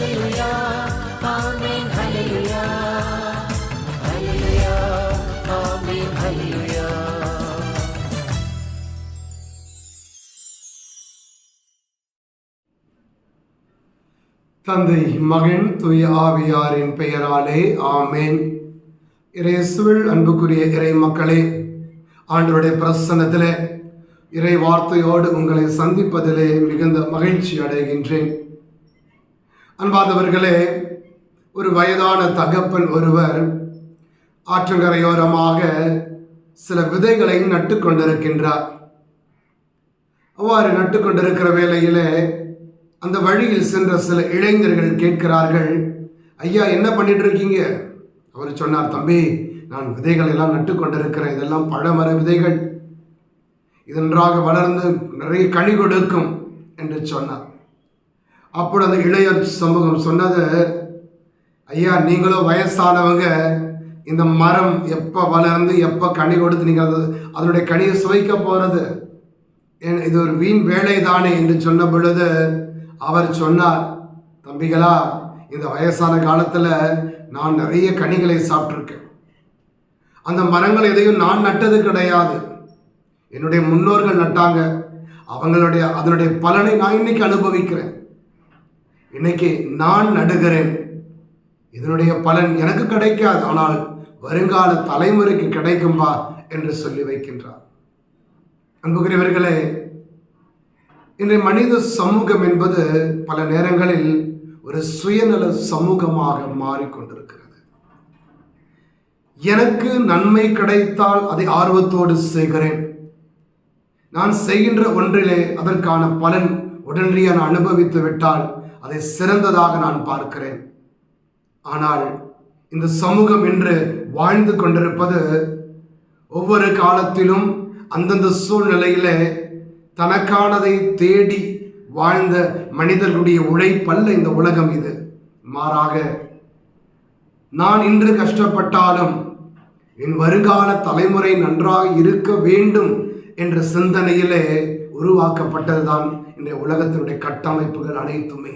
ஹல்லேலூயா ஆமென் ஹல்லேலூயா ஹல்லேலூயா ஆமென் ஹல்லேலூயா. தந்தை மகன் தூய ஆவியாரின் பெயராலே ஆமேன். இயேசுவில் அன்புக்குரிய இறை மக்களே, ஆண்டவருடைய பிரசன்னத்திலே இறை வார்த்தையோடு உங்களை சந்திப்பதிலே மிகுந்த மகிழ்ச்சி அடைகின்றேன். அன்பாதவர்களே, ஒரு வயதான தகப்பன் ஒருவர் ஆற்றங்கரையோரமாக சில விதைகளை நட்டு கொண்டிருக்கின்றார். அவ்வாறு நட்டு கொண்டிருக்கிற வேளையிலே அந்த வழியில் சென்ற சில இளைஞர்கள் கேட்கிறார்கள், ஐயா என்ன பண்ணிட்டு இருக்கீங்க? அவர் சொன்னார், தம்பி நான் விதைகள் எல்லாம் நட்டு கொண்டிருக்கிறேன், இதெல்லாம் பழமர விதைகள், இது நன்றாக வளர்ந்து நிறைய கனி கொடுக்கும் என்று சொன்னார். அப்பொழுது அந்த இளையர் சமூகம் சொன்னது, ஐயா நீங்களும் வயசானவங்க, இந்த மரம் எப்போ வளர்ந்து எப்போ கனி கொடுத்து நீங்கள் அதனுடைய கனியை சுவைக்க போகிறது, இது ஒரு வீண் வேலை தானே என்று சொன்ன பொழுது அவர் சொன்னார், தம்பிகளா இந்த வயசான காலத்தில் நான் நிறைய கனிகளை சாப்பிட்ருக்கேன். அந்த மரங்கள் எதையும் நான் நட்டது கிடையாது, என்னுடைய முன்னோர்கள் நட்டாங்க. அதனுடைய பலனை நான் இன்னைக்கு அனுபவிக்கிறேன். இன்னைக்கு நான் நடுகிறேன், இதனுடைய பலன் எனக்கு கிடைக்காது, ஆனால் வருங்கால தலைமுறைக்கு கிடைக்கும்பா என்று சொல்லி வைக்கின்றார். அன்புக்குரியவர்களே, இன்றைய மனித சமூகம் என்பது பல நேரங்களில் ஒரு சுயநல சமூகமாக மாறிக்கொண்டிருக்கிறது. எனக்கு நன்மை கிடைத்தால் அதை ஆர்வத்தோடு செய்கிறேன், நான் செய்கின்ற ஒன்றிலே அதற்கான பலன் உடனடியாக நான் அனுபவித்து விட்டால் அதை சிறந்ததாக நான் பார்க்கிறேன். ஆனால் இந்த சமூகம் இன்று வாழ்ந்து கொண்டிருப்பது ஒவ்வொரு காலத்திலும் அந்தந்த சூழ்நிலையிலே தனக்கானதை தேடி வாழ்ந்த மனிதர்களுடைய உழைப்பல்ல இந்த உலகம். இது மாறாக நான் இன்று கஷ்டப்பட்டாலும் என் வருங்கால தலைமுறை நன்றாக இருக்க வேண்டும் என்ற சிந்தனையிலே உருவாக்கப்பட்டதுதான் இந்த உலகத்தினுடைய கட்டமைப்புகள் அனைத்துமே.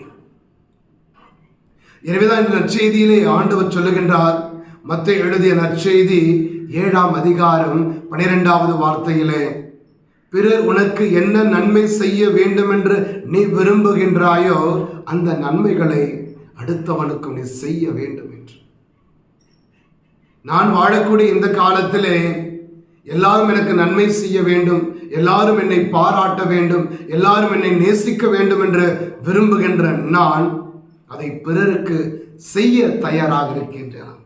எனவேதான் இந்த நற்செய்தியிலே ஆண்டவர் சொல்லுகின்றார், மத்தேயு எழுதிய நற்செய்தி 7ஆம் அதிகாரம் 12வது வார்த்தையிலே, பிறர் உனக்கு என்ன நன்மை செய்ய வேண்டும் என்று நீ விரும்புகின்றாயோ அந்த நன்மைகளை அடுத்தவனுக்கும் நீ செய்ய வேண்டும் என்று. நான் வாழக்கூடிய இந்த காலத்திலே எல்லாரும் எனக்கு நன்மை செய்ய வேண்டும், எல்லாரும் என்னை பாராட்ட வேண்டும், எல்லாரும் என்னை நேசிக்க வேண்டும் என்று விரும்புகின்ற நான் அதை பிறருக்கு செய்ய தயாராக இருக்கின்றேன்.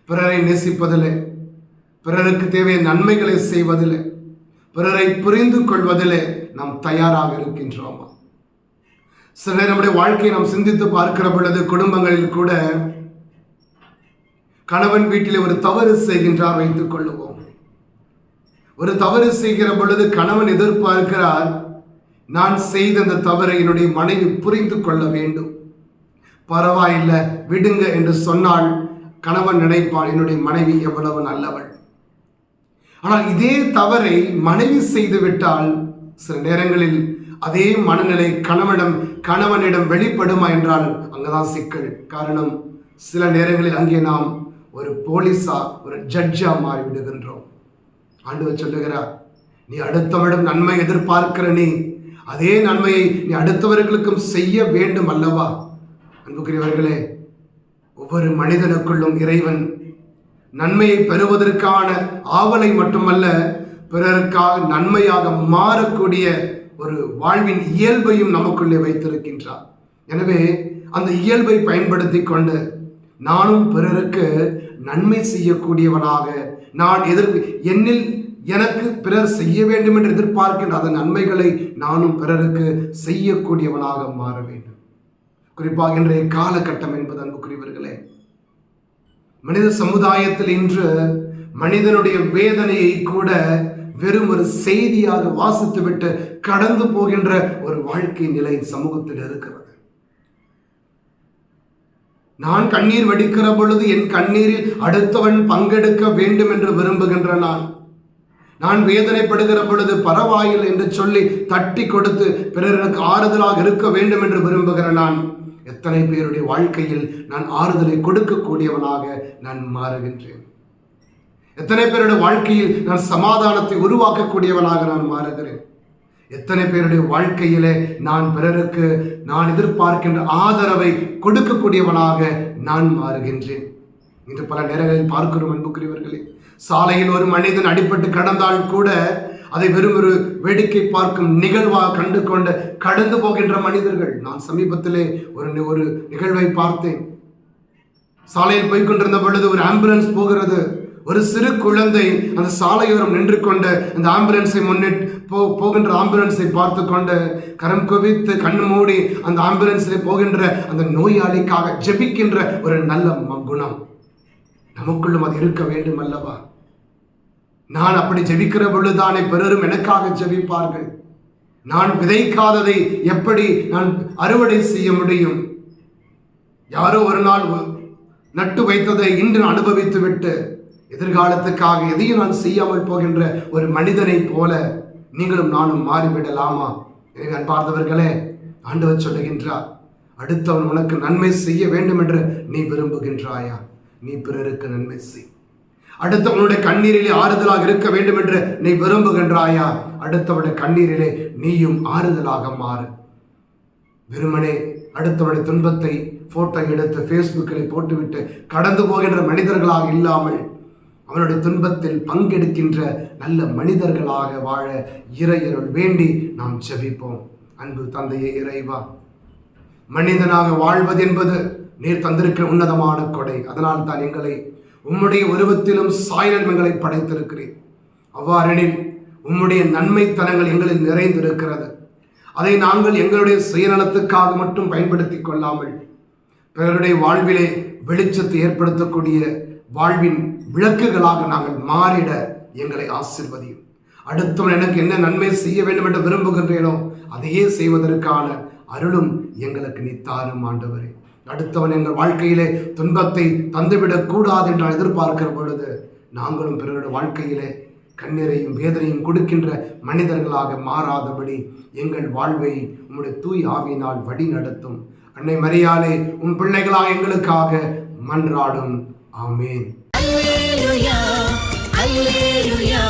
பிறரை நேசிப்பதில்லை, பிறருக்கு தேவையான நன்மைகளை செய்வதில்லை, பிறரை புரிந்து கொள்வதிலே நாம் தயாராக இருக்கின்றோமா? சில நேரம் நம்முடைய வாழ்க்கையை நாம் சிந்தித்து பார்க்கிற பொழுது குடும்பங்களில் கூட கணவன் வீட்டிலே ஒரு தவறு செய்கின்றார் வைத்துக் கொள்ளுவோம். ஒரு தவறு செய்கிற பொழுது கணவன் எதிர்பார்க்கிறார், நான் செய்த அந்த தவறை என்னுடைய மனைவி புரிந்து கொள்ள வேண்டும், பரவாயில்லை விடுங்க என்று சொன்னால் கணவன் நினைப்பான், என்னுடைய மனைவி எவ்வளவு நல்லவள். ஆனால் இதே தவறை மனைவி செய்து விட்டால் சில நேரங்களில் அதே மனநிலை கணவனிடம் வெளிப்படுமா என்றால் அங்கதான் சிக்கல். காரணம், சில நேரங்களில் அங்கே நாம் ஒரு போலீஸா ஒரு ஜட்ஜா மாறி விடுகின்றோம். ஆண்டவர் சொல்லுகிறார், நீ அடுத்தவரிடம் நன்மை எதிர்பார்க்கிற நீ அதே நன்மையை நீ அடுத்தவர்களுக்கும் செய்ய வேண்டும் அல்லவா? அன்புக்குரியவர்களே, ஒவ்வொரு மனிதனுக்குள்ளும் இறைவன் நன்மையை பெறுவதற்கான ஆவலை மட்டுமல்ல, பிறருக்காக நன்மையாக மாறக்கூடிய ஒரு வாழ்வின் இயல்பையும் நமக்குள்ளே வைத்திருக்கின்றார். எனவே அந்த இயல்பை பயன்படுத்தி கொண்டு நானும் பிறருக்கு நன்மை செய்யக்கூடியவனாக, நான் என்னில் எனக்கு பிறர் செய்ய வேண்டும் என்று எதிர்பார்க்கின்ற அந்த நன்மைகளை நானும் பிறருக்கு செய்யக்கூடியவனாக மாற வேண்டும். குறிப்பாக இன்றைய காலகட்டம் என்பது அன்புக்குரியவர்களே, மனித சமுதாயத்தில் இன்று மனிதனுடைய வேதனையை கூட வெறும் ஒரு செய்தியாக வாசித்துவிட்டு கடந்து போகின்ற ஒரு வாழ்க்கை நிலை சமூகத்தில் இருக்கிறது. நான் கண்ணீர் வடிக்கிற பொழுது என் கண்ணீரில் அடுத்தவன் பங்கெடுக்க வேண்டும் என்று விரும்புகின்ற நான் வேதனைப்படுகிற பொழுது பரவாயில்லை என்று சொல்லி தட்டி கொடுத்து பிறருக்கு ஆறுதலாக இருக்க வேண்டும் என்று விரும்புகிற நான் எத்தனை பேருடைய வாழ்க்கையில் நான் ஆறுதலை கொடுக்கக்கூடியவனாக நான் மாறுகின்றேன். எத்தனை பேருடைய வாழ்க்கையில் நான் சமாதானத்தை உருவாக்கக்கூடியவனாக நான் மாறுகிறேன். எத்தனை பேருடைய வாழ்க்கையிலே நான் பிறருக்கு நான் எதிர்பார்க்கின்ற ஆதரவை கொடுக்கக்கூடியவனாக நான் மாறுகின்றேன். இன்று பல நேரங்களில் பார்க்கிறோம் அன்புக்குரியவர்களே, சாலையில் ஒரு மனிதன் அடிபட்டு கடந்தால் கூட அதை வெறும் ஒரு வேடிக்கை பார்க்கும் நிகழ்வாக கண்டு கொண்டு கடந்து போகின்ற மனிதர்கள். நான் சமீபத்திலே ஒரு நிகழ்வை பார்த்தேன். சாலையில் போய்கொண்டிருந்த பொழுது ஒரு ஆம்புலன்ஸ் போகிறது. ஒரு சிறு குழந்தை அந்த சாலையோரம் நின்று கொண்டு அந்த ஆம்புலன்ஸை போகின்ற ஆம்புலன்ஸை பார்த்து கொண்டு கரம் குவித்து கண்ணு மூடி அந்த ஆம்புலன்ஸில் போகின்ற அந்த நோயாளிக்காக ஜெபிக்கின்ற ஒரு நல்ல குணம் நமக்குள்ளும் அது இருக்க வேண்டும் அல்லவா? நான் அப்படி ஜெபிக்கிற பொழுதுதானே பிறரும் எனக்காக ஜெபிப்பார்கள். நான் விதைக்காததை எப்படி நான் அறுவடை செய்ய முடியும்? யாரோ ஒரு நாள் நட்டு வைத்ததை இன்று அனுபவித்து விட்டு எதிர்காலத்துக்காக எதையும் நான் செய்யாமல் போகின்ற ஒரு மனிதனை போல நீங்களும் நானும் மாறிவிடலாமா? எனவே அன்பார்ந்தவர்களே, ஆண்டவர் சொல்லுகின்றார், அடுத்தவன் உனக்கு நன்மை செய்ய வேண்டும் என்று நீ விரும்புகின்றாயா? நீ பிறருக்கு நன்மை செய். அடுத்தவனுடைய கண்ணீரிலே ஆறுதலாக இருக்க வேண்டும் என்று நீ விரும்புகின்றாயா? அடுத்தவனுடைய கண்ணீரிலே நீயும் ஆறுதலாக மாறு. வெறுமனே அடுத்தவனுடைய துன்பத்தை போட்டோ எடுத்து ஃபேஸ்புக்கில் போட்டுவிட்டு கடந்து போகின்ற மனிதர்களாக இல்லாமல் அவனுடைய துன்பத்தில் பங்கெடுக்கின்ற நல்ல மனிதர்களாக வாழ இறையருள் வேண்டி நாம் ஜெபிப்போம். அன்பு தந்தையே இறைவா, மனிதனாக வாழ்வது என்பது நீர் தந்திருக்கிற உன்னதமான கொடை. அதனால் தான் எங்களை உம்முடைய உருவத்திலும் சாயலிலும் எங்களை படைத்திருக்கிறேன். அவ்வாறெனில் உம்முடைய நன்மைத்தனங்கள் எங்களில் நிறைந்திருக்கிறது. அதை நாங்கள் எங்களுடைய சுயநலத்துக்காக மட்டும் பயன்படுத்தி கொள்ளாமல் பிறருடைய வாழ்விலே வெளிச்சத்தை ஏற்படுத்தக்கூடிய வாழ்வின் விளக்குகளாக நாங்கள் மாறிட எங்களை ஆசீர்வதியும். அடுத்தவன் எனக்கு என்ன நன்மை செய்ய வேண்டும் என்று விரும்புகின்றேனோ அதையே செய்வதற்கான அருளும் எங்களுக்கு நீ தாரும் ஆண்டவரே. அடுத்தவன் எங்கள் வாழ்க்கையிலே துன்பத்தை தந்துவிடக் கூடாது என்று எதிர்பார்க்கிற பொழுது நாங்களும் பிறருடைய வாழ்க்கையிலே கண்ணீரையும் வேதனையும் கொடுக்கின்ற மனிதர்களாக மாறாதபடி எங்கள் வாழ்வை உம்முடைய தூய் ஆவியினால் வழி நடத்தும். அன்னை மரியாளே, உன் பிள்ளைகளாக எங்களுக்காக மன்றாடும். ஆமேன். அல்லேலூயா, அல்லேலூயா.